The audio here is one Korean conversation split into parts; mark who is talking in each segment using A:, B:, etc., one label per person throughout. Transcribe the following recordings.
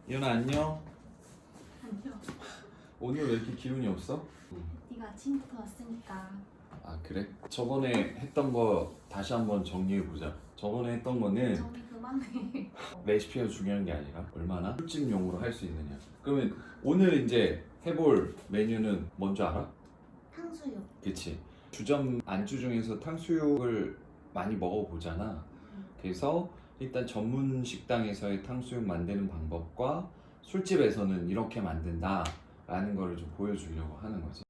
A: 이현아 안녕.
B: 아니요.
A: 오늘 왜 이렇게 기운이 없어?
B: 네가 아침부터 왔으니까.
A: 아 그래? 저번에 했던 거 다시 한번 정리해 보자. 저번에 했던 거는
B: 정리 그만해.
A: 레시피가 중요한 게 아니라 얼마나 술집용으로 할 수 있느냐. 그러면 오늘 이제 해볼 메뉴는 뭔지 알아?
B: 탕수육.
A: 그치? 주점 안주 중에서 탕수육을 많이 먹어보잖아. 그래서 일단 전문 식당에서의 탕수육 만드는 방법과 술집에서는 이렇게 만든다 라는 거를 좀 보여주려고 하는 거지.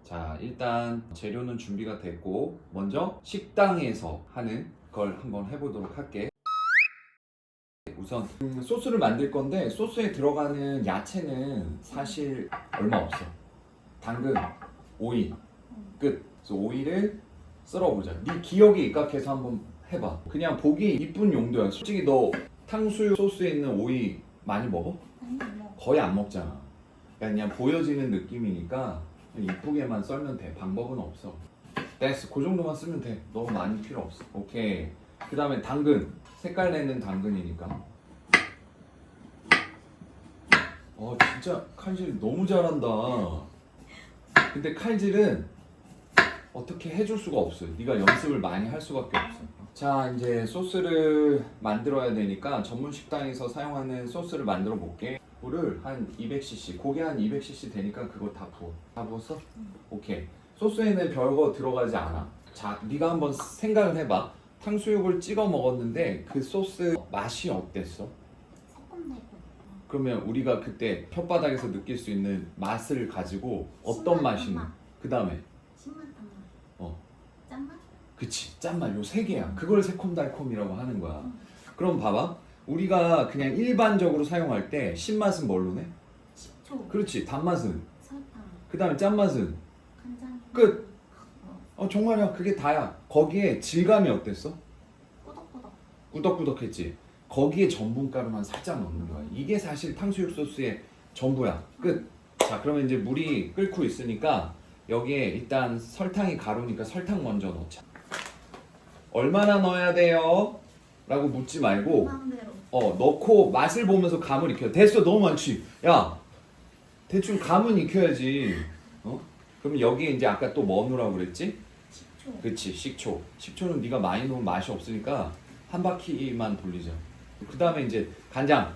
A: 자, 일단 재료는 준비가 됐고 먼저 식당에서 하는 걸 한번 해보도록 할게. 우선 소스를 만들 건데 소스에 들어가는 야채는 사실 얼마 없어. 당근, 오이 끝. 그래서 오이를 썰어보자. 네 기억에 입각해서 한번 해봐. 그냥 보기 이쁜 용도야. 솔직히 너 탕수육 소스에 있는 오이 많이 먹어?
B: 아니 뭐.
A: 거의 안 먹잖아. 그냥 보여지는 느낌이니까 그냥 이쁘게만 썰면 돼. 방법은 없어. 됐어. 그 정도만 쓰면 돼. 너무 많이 필요 없어. 오케이. 그 다음에 당근. 색깔 내는 당근이니까. 진짜 칼질 너무 잘한다. 근데 칼질은 어떻게 해줄 수가 없어요. 네가 연습을 많이 할 수밖에 없어. 자, 이제 소스를 만들어야 되니까 전문 식당에서 사용하는 소스를 만들어 볼게. 물을 한 200cc, 고기 한 200cc 되니까 그거 다 부어. 다 부었어? 오케이. 소스에는 별거 들어가지 않아. 자, 네가 한번 생각을 해봐. 탕수육을 찍어 먹었는데 그 소스 맛이 어땠어?
B: 새콤달콤.
A: 그러면 우리가 그때 혓바닥에서 느낄 수 있는 맛을 가지고 어떤
B: 신맛,
A: 맛이
B: 단맛.
A: 그 다음에
B: 신맛 단맛.
A: 어.
B: 짠맛?
A: 그치, 짠맛 요 세 개야. 그걸 새콤달콤이라고 하는 거야. 그럼 봐봐. 우리가 그냥 일반적으로 사용할 때 신맛은 뭘로 내?
B: 식초.
A: 그렇지, 단맛은.
B: 설탕.
A: 그 다음에 짠맛은.
B: 간장.
A: 끝. 정말이야. 그게 다야. 거기에 질감이 어땠어?
B: 꼬덕꼬덕.
A: 꾸덕꾸덕했지. 거기에 전분가루만 살짝 넣는 거야. 이게 사실 탕수육 소스의 전부야. 끝. 자, 그러면 이제 물이 끓고 있으니까 여기에 일단 설탕이 가루니까 설탕 먼저 넣자. 얼마나 넣어야 돼요? 라고 묻지 말고
B: 마음대로.
A: 넣고 맛을 보면서 감을 익혀. 됐어. 너무 많지. 야, 대충 감은 익혀야지. 그럼 여기에 이제 아까 또 뭐 넣으라고 그랬지?
B: 식초.
A: 그치, 식초. 식초는 네가 많이 넣으면 맛이 없으니까 한 바퀴만 돌리자. 그 다음에 이제 간장.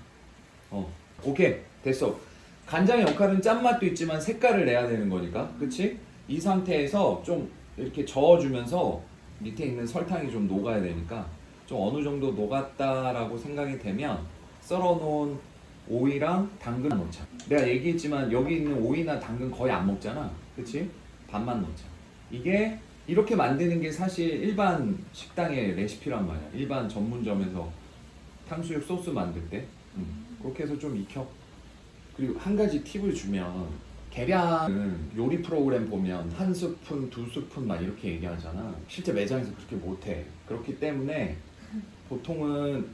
A: 오케이, 됐어. 간장의 역할은 짠맛도 있지만 색깔을 내야 되는 거니까, 그치? 이 상태에서 좀 이렇게 저어주면서 밑에 있는 설탕이 좀 녹아야 되니까 좀 어느 정도 녹았다라고 생각이 되면 썰어놓은 오이랑 당근 넣자. 내가 얘기했지만 여기 있는 오이나 당근 거의 안 먹잖아, 그치? 반만 넣자. 이게 이렇게 만드는 게 사실 일반 식당의 레시피란 말이야. 일반 전문점에서 탕수육 소스 만들 때 그렇게 해서 좀 익혀. 그리고 한 가지 팁을 주면 계량은 요리 프로그램 보면 한 스푼, 두 스푼 막 이렇게 얘기하잖아. 실제 매장에서 그렇게 못해. 그렇기 때문에 보통은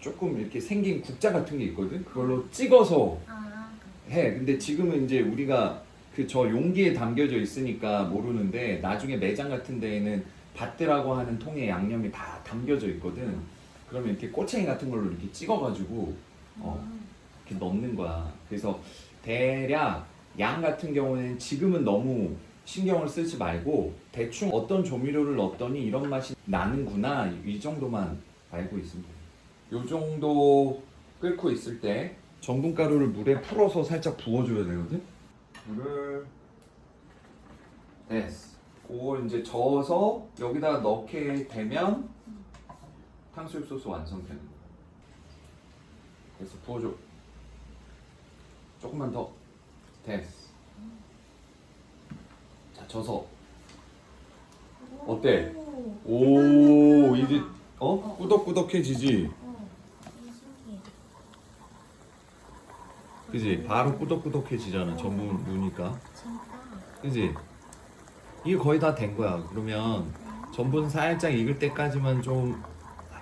A: 조금 이렇게 생긴 국자 같은 게 있거든. 그걸로 찍어서
B: 아.
A: 해. 근데 지금은 이제 우리가 그 저 용기에 담겨져 있으니까 모르는데 나중에 매장 같은 데에는 밭들하고 하는 통에 양념이 다 담겨져 있거든. 그러면 이렇게 꼬챙이 같은 걸로 이렇게 찍어가지고 이렇게 넣는 거야. 그래서 대략 양 같은 경우는 지금은 너무 신경을 쓰지 말고 대충 어떤 조미료를 넣었더니 이런 맛이 나는구나 이 정도만 알고 있으면 돼. 요 정도 끓고 있을 때 전분가루를 물에 풀어서 살짝 부어줘야 되거든. 물을 됐어. 그걸 이제 저어서 여기다가 넣게 되면 탕수육 소스 완성되는 거야. 그래서 부어줘. 조금만 더. 됐어. 자, 져서. 어때? 오, 이제 꾸덕꾸덕해지지.
B: 신기해.
A: 그지? 바로 꾸덕꾸덕해지잖아. 전분 넣으니까.
B: 진짜.
A: 그지? 이게 거의 다 된 거야. 그러면 전분 살짝 익을 때까지만 좀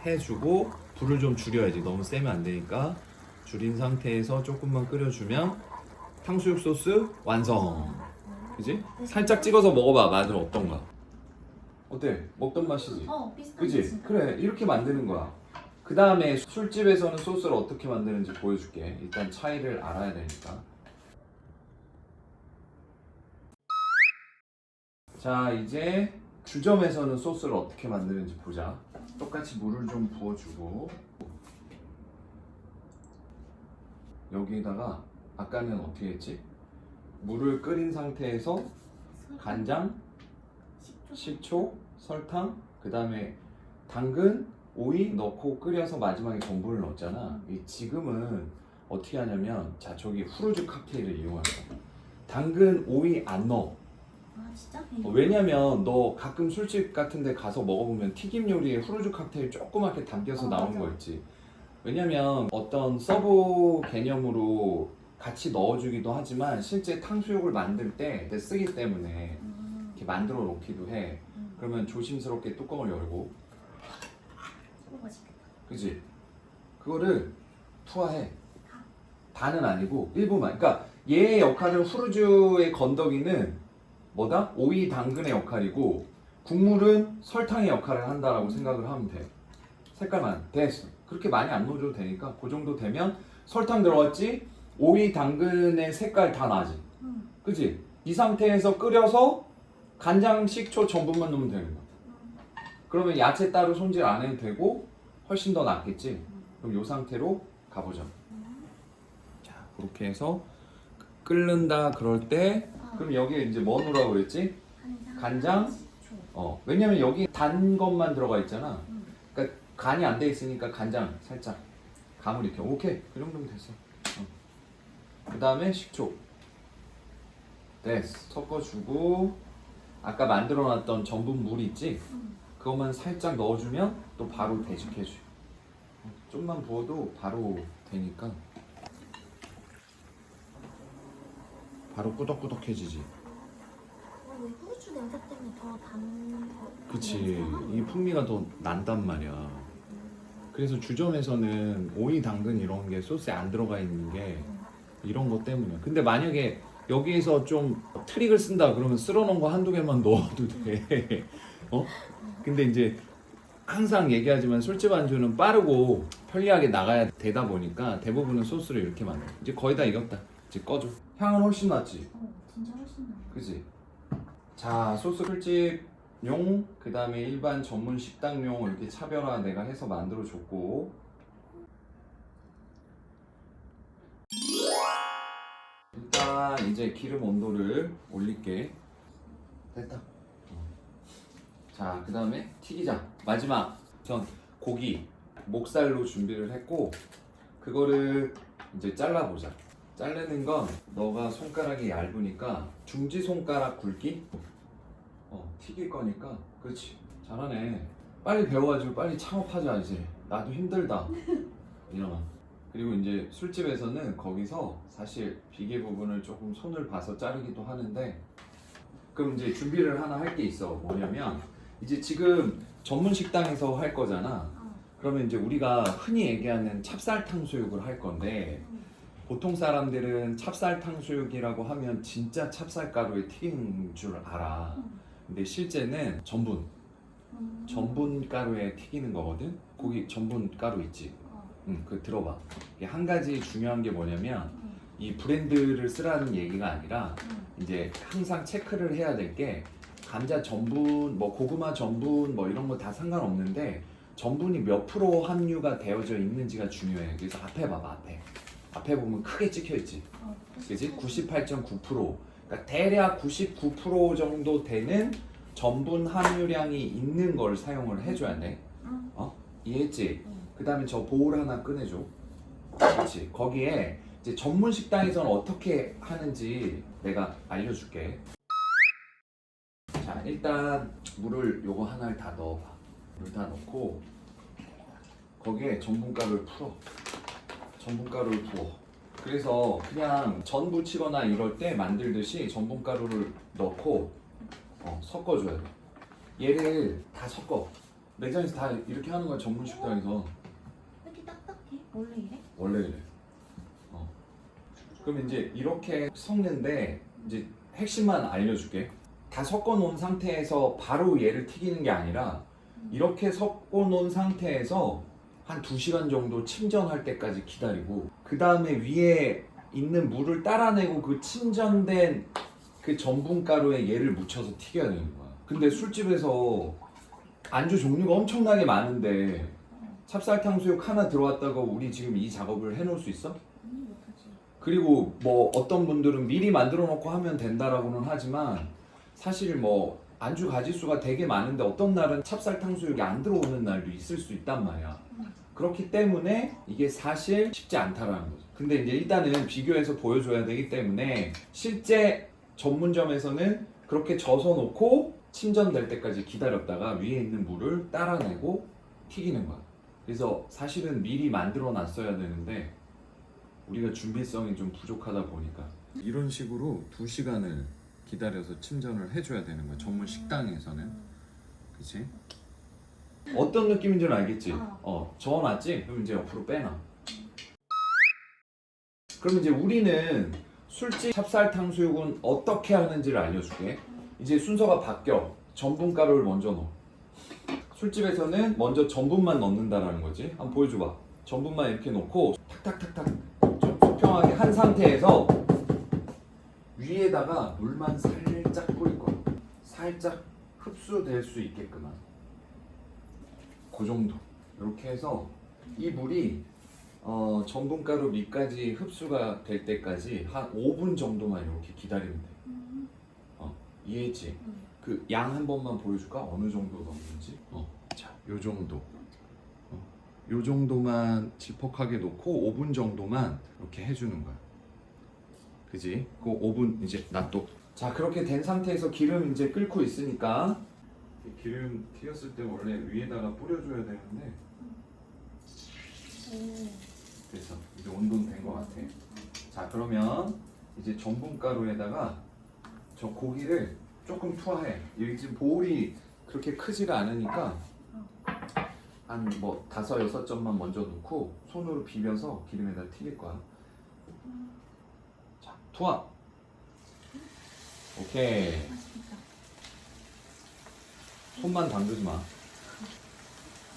A: 해주고 불을 좀 줄여야지. 너무 세면 안 되니까 줄인 상태에서 조금만 끓여주면 탕수육 소스 완성. 그지? 살짝 찍어서 먹어봐. 맛은 어떤가? 어때? 먹던 맛이지?
B: 비슷한
A: 그지?
B: 맛인가?
A: 그래, 이렇게 만드는 거야. 그 다음에 술집에서는 소스를 어떻게 만드는지 보여줄게. 일단 차이를 알아야 되니까. 자, 이제 주점에서는 소스를 어떻게 만드는지 보자. 똑같이 물을 좀 부어주고 여기에다가 아까는 어떻게 했지? 물을 끓인 상태에서 간장,
B: 식초.
A: 식초, 설탕, 그 다음에 당근, 오이 넣고 끓여서 마지막에 전분을 넣었잖아. 지금은 어떻게 하냐면 자 저기 후르츠 칵테일을 이용할 거야. 당근, 오이 안 넣어.
B: 진짜?
A: 왜냐면 너 가끔 술집 같은 데 가서 먹어보면 튀김 요리에 후르츠 칵테일 조그맣게 담겨서 나오는
B: 맞아.
A: 거 있지. 왜냐면 어떤 서브 개념으로 같이 넣어주기도 하지만 실제 탕수육을 만들 때 쓰기 때문에 이렇게 만들어 놓기도 해. 그러면 조심스럽게 뚜껑을 열고
B: 맛있겠다.
A: 그지? 그거를 투하해. 다는 아니고 일부만. 그러니까 얘의 역할은 후르주의 건더기는 뭐다? 오이 당근의 역할이고 국물은 설탕의 역할을 한다라고 생각을 하면 돼. 색깔만 됐어. 그렇게 많이 안 넣어줘도 되니까 그 정도 되면 설탕 들어갔지? 오이 당근의 색깔 다 나지. 그지? 이 상태에서 끓여서 간장, 식초, 전분만 넣으면 되는 거야. 그러면 야채 따로 손질 안 해도 되고 훨씬 더 낫겠지? 그럼 이 상태로 가보자. 자, 그렇게 해서 끓는다 그럴 때 그럼 여기에 이제 뭐 넣으라고 그랬지? 간장?
B: 식초.
A: 왜냐면 여기 단 것만 들어가 있잖아. 그러니까 간이 안 돼 있으니까 간장 살짝 가물 익혀. 오케이, 그 정도면 됐어. 그 다음에 식초. 됐어. 섞어주고 아까 만들어놨던 전분 물 있지? 그것만 살짝 넣어주면 또 바로 되직해줘. 좀만 부어도 바로 되니까 바로 꾸덕꾸덕해지지.
B: 왜 후르츠 냄새 때문에 더
A: 그치, 이 풍미가 더 난단 말이야. 그래서 주점에서는 오이, 당근 이런 게 소스에 안 들어가 있는 게 이런 것 때문에. 근데 만약에 여기에서 좀 트릭을 쓴다 그러면 쓸어놓은 거 한두 개만 넣어도 돼. 근데 이제 항상 얘기하지만 술집 안주는 빠르고 편리하게 나가야 되다 보니까 대부분은 소스를 이렇게 만들어. 이제 거의 다 익었다. 이제 꺼줘. 향은 훨씬 낫지.
B: 진짜 훨씬 나아.
A: 그지? 자, 소스 술집용, 그 다음에 일반 전문 식당용 이렇게 차별화 내가 해서 만들어 줬고 일단 이제 기름 온도를 올릴게. 됐다. 자, 그 다음에 튀기자. 마지막 전 고기 목살로 준비를 했고 그거를 이제 잘라보자. 자르는 건 너가 손가락이 얇으니까 중지 손가락 굵기? 튀길 거니까. 그렇지, 잘하네. 빨리 배워가지고 빨리 창업하자. 이제 나도 힘들다. 일어나. 그리고 이제 술집에서는 거기서 사실 비계 부분을 조금 손을 봐서 자르기도 하는데 그럼 이제 준비를 하나 할 게 있어. 뭐냐면 이제 지금 전문 식당에서 할 거잖아. 그러면 이제 우리가 흔히 얘기하는 찹쌀 탕수육을 할 건데 보통 사람들은 찹쌀 탕수육이라고 하면 진짜 찹쌀가루에 튀긴 줄 알아. 근데 실제는 전분 가루에 튀기는 거거든. 거기 전분 가루 있지. 그 들어봐. 이게 한 가지 중요한 게 뭐냐면 이 브랜드를 쓰라는 얘기가 아니라 이제 항상 체크를 해야 될 게 감자 전분, 뭐 고구마 전분 뭐 이런 거 다 상관없는데 전분이 몇 프로 함유가 되어져 있는지가 중요해. 그래서 앞에 봐봐. 앞에 보면 크게 찍혀 있지. 그지? 98.9%. 그러니까 대략 99% 정도 되는 전분 함유량이 있는 걸 사용을 해줘야 돼. 이해했지? 그 다음에 저 볼 하나 꺼내줘. 그렇지. 거기에 이제 전문 식당에서는 어떻게 하는지 내가 알려줄게. 자, 일단 물을 요거 하나를 다 넣어봐. 물 다 넣고 거기에 전분가루를 풀어. 전분가루를 부어. 그래서 그냥 전 부치거나 이럴 때 만들듯이 전분가루를 넣고 섞어줘야 돼. 얘를 다 섞어. 매장에서 다 이렇게 하는 거야. 전문 식당에서.
B: 왜 이렇게 딱딱해? 원래 이래?
A: 원래 이래. 그럼 이제 이렇게 섞는데 이제 핵심만 알려줄게. 다 섞어 놓은 상태에서 바로 얘를 튀기는 게 아니라 이렇게 섞어 놓은 상태에서 한 2시간 정도 침전할 때까지 기다리고 그 다음에 위에 있는 물을 따라내고 그 침전된 그 전분가루에 얘를 묻혀서 튀겨야 되는 거야. 근데 술집에서 안주 종류가 엄청나게 많은데 찹쌀탕수육 하나 들어왔다고 우리 지금 이 작업을 해놓을 수 있어?
B: 못하지.
A: 그리고 뭐 어떤 분들은 미리 만들어 놓고 하면 된다라고는 하지만 사실 뭐 안주 가짓수가 되게 많은데 어떤 날은 찹쌀탕수육이 안 들어오는 날도 있을 수 있단 말이야. 그렇기 때문에 이게 사실 쉽지 않다라는 거죠. 근데 이제 일단은 비교해서 보여줘야 되기 때문에 실제 전문점에서는 그렇게 져서 놓고 침전될 때까지 기다렸다가 위에 있는 물을 따라내고 튀기는 거야. 그래서 사실은 미리 만들어 놨어야 되는데 우리가 준비성이 좀 부족하다 보니까 이런 식으로 2시간을 기다려서 침전을 해줘야 되는 거야. 전문 식당에서는. 그치? 어떤 느낌인지는 알겠지? 저어놨지? 그럼 이제 옆으로 빼놔. 그럼 이제 우리는 술집 찹쌀탕수육은 어떻게 하는지를 알려줄게. 이제 순서가 바뀌어. 전분가루를 먼저 넣어. 술집에서는 먼저 전분만 넣는다라는 거지. 한번 보여줘봐. 전분만 이렇게 넣고 탁탁탁탁 좀 수평하게 한 상태에서 위에다가 물만 살짝 뿌릴 거야. 살짝 흡수될 수 있게끔만. 그 정도. 이렇게 해서 이 물이 전분가루 밑까지 흡수가 될 때까지 한 5분 정도만 이렇게 기다리면 돼. 이해했지? 그 양 한 번만 보여줄까? 어느 정도 넣는지? 자, 요 정도. 요 정도만 질퍽하게 놓고 5분 정도만 이렇게 해주는 거야. 그지? 그 5분 이제 놔둬. 자, 그렇게 된 상태에서 기름 이제 끓고 있으니까 기름 튀겼을 때 원래 위에다가 뿌려줘야 되는데 됐어. 이제 온도는 된 것 같아. 자, 그러면 이제 전분가루에다가 저 고기를 조금 투하해. 여기 지금 보울이 그렇게 크지가 않으니까 한 뭐 5-6점만 먼저 넣고 손으로 비벼서 기름에다 튀길 거야. 자, 투하. 오케이. 손만 담그지 마.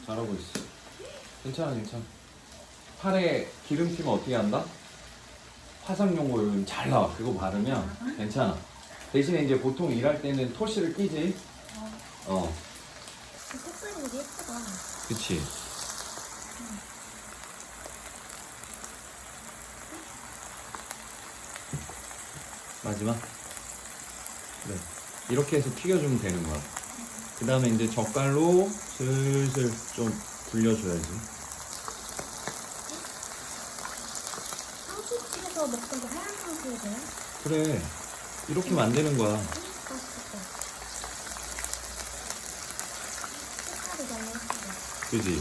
A: 잘하고 있어. 괜찮아, 괜찮아. 팔에 기름 튀면 어떻게 한다? 화상용고 요즘 잘 나와. 그거 바르면 괜찮아. 대신에 이제 보통 일할 때는 토시를 끼지.
B: 그 색깔이 되게 예쁘다.
A: 그치. 마지막. 그래. 이렇게 해서 튀겨주면 되는 거야. 그 다음에 이제 젓갈로 슬슬 좀 굴려줘야지.
B: 탕수육집에서 먹던 그 하얀 탕수육이야?
A: 그래. 이렇게 만드는 거야.
B: 맛있겠다. 색깔이 너무 예쁘다.
A: 그지?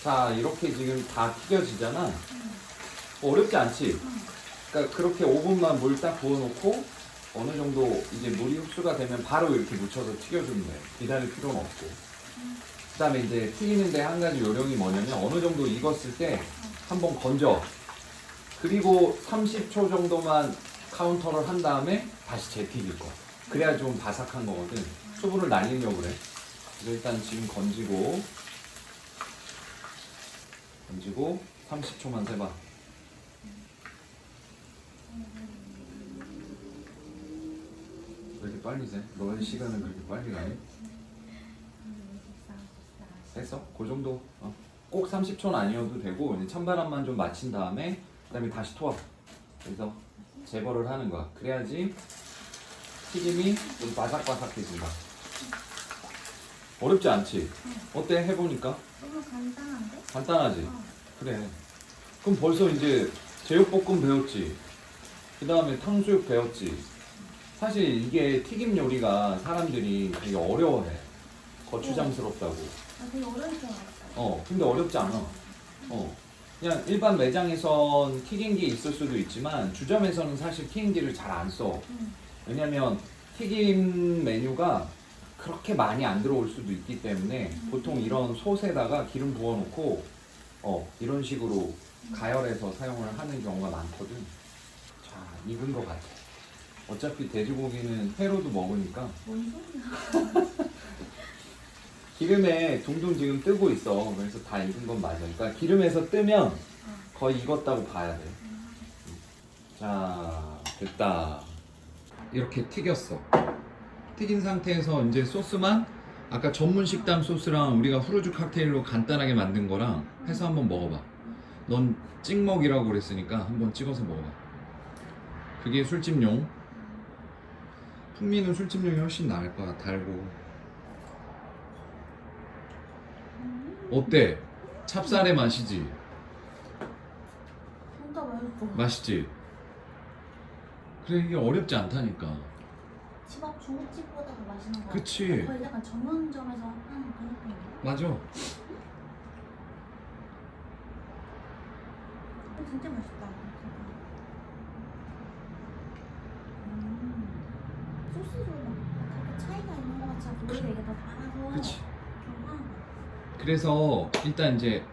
A: 자, 이렇게 지금 다 튀겨지잖아. 어렵지 않지? 그러니까 그렇게 5분만 물 딱 부어놓고 어느 정도 이제 물이 흡수가 되면 바로 이렇게 묻혀서 튀겨주면 돼. 기다릴 필요는 없고. 그 다음에 이제 튀기는데 한 가지 요령이 뭐냐면 어느 정도 익었을 때 한번 건져. 그리고 30초 정도만 카운터를 한 다음에 다시 재튀길 거야. 그래야 좀 바삭한 거거든. 수분을 날리려고 그래. 그래서 일단 지금 건지고 30초만 세봐. 왜 이렇게 빨리 세? 너의 시간은 그렇게 빨리 가니? 됐어? 그 정도. 꼭 30초는 아니어도 되고 이제 찬바람만 좀 맞힌 다음에 그다음에 다시 투하. 그래서 제거를 하는 거야. 그래야지 튀김이 좀 바삭바삭해진다. 어렵지 않지? 어때? 해보니까?
B: 너무 간단한데?
A: 간단하지? 그래. 그럼 벌써 이제 제육볶음 배웠지? 그 다음에 탕수육 배웠지? 사실 이게 튀김 요리가 사람들이 되게 어려워해. 거추장스럽다고.
B: 되게 어려울 줄 알았어.
A: 근데 어렵지 않아. 그냥 일반 매장에선 튀김기 있을 수도 있지만 주점에서는 사실 튀김기를 잘 안 써. 왜냐면 튀김 메뉴가 그렇게 많이 안 들어올 수도 있기 때문에 보통 이런 솥에다가 기름 부어놓고 이런 식으로 가열해서 사용을 하는 경우가 많거든. 자, 익은 것 같아. 어차피 돼지고기는 회로도 먹으니까
B: 뭔 소리야?
A: 기름에 둥둥 지금 뜨고 있어. 그래서 다 익은 건 맞아. 그러니까 기름에서 뜨면
B: 어.
A: 거의 익었다고 봐야 돼. 자, 됐다. 이렇게 튀겼어. 튀긴 상태에서 이제 소스만 아까 전문 식당 소스랑 우리가 후르주 칵테일로 간단하게 만든 거랑 해서 한번 먹어봐. 넌 찍먹이라고 그랬으니까 한번 찍어서 먹어봐. 그게 술집용. 풍미는 술집용이 훨씬 나을 거야. 달고. 어때? 찹쌀의 맛이지?
B: 진짜 맛있어.
A: 맛있지? 그래, 이게 어렵지 않다니까.
B: 집 앞 중국집보다 더 맛있는 거 같아.
A: 그치.
B: 거의 약간 전문점에서 하는 그런 느낌.
A: 맞아.
B: 진짜 맛있다. 소스도 막 그렇게 차이가 있는 것 같지 않고 오히려 이게 더 달아서
A: 그치.
B: 괜찮아.
A: 그래서 일단 이제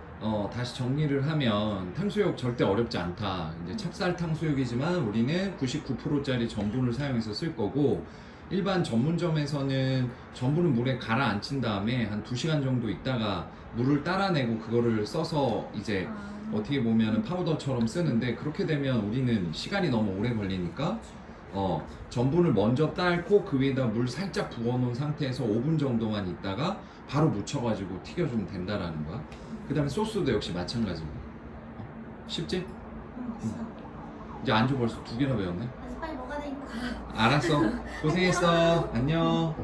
A: 다시 정리를 하면 탕수육 절대 어렵지 않다. 이제 찹쌀 탕수육이지만 우리는 99%짜리 전분을 사용해서 쓸 거고, 일반 전문점에서는 전분을 물에 가라앉힌 다음에 한 2시간 정도 있다가 물을 따라내고 그거를 써서 이제 어떻게 보면 파우더처럼 쓰는데, 그렇게 되면 우리는 시간이 너무 오래 걸리니까 전분을 먼저 딸고 그 위에다 물 살짝 부어놓은 상태에서 5분 정도만 있다가 바로 묻혀가지고 튀겨주면 된다라는 거야. 그 다음에 소스도 역시 마찬가지고. 쉽지?
B: 됐어.
A: 이제 안주 벌써 2개나 배웠네.
B: 그래서 빨리 먹어야 되니까.
A: 알았어. 고생했어. 안녕.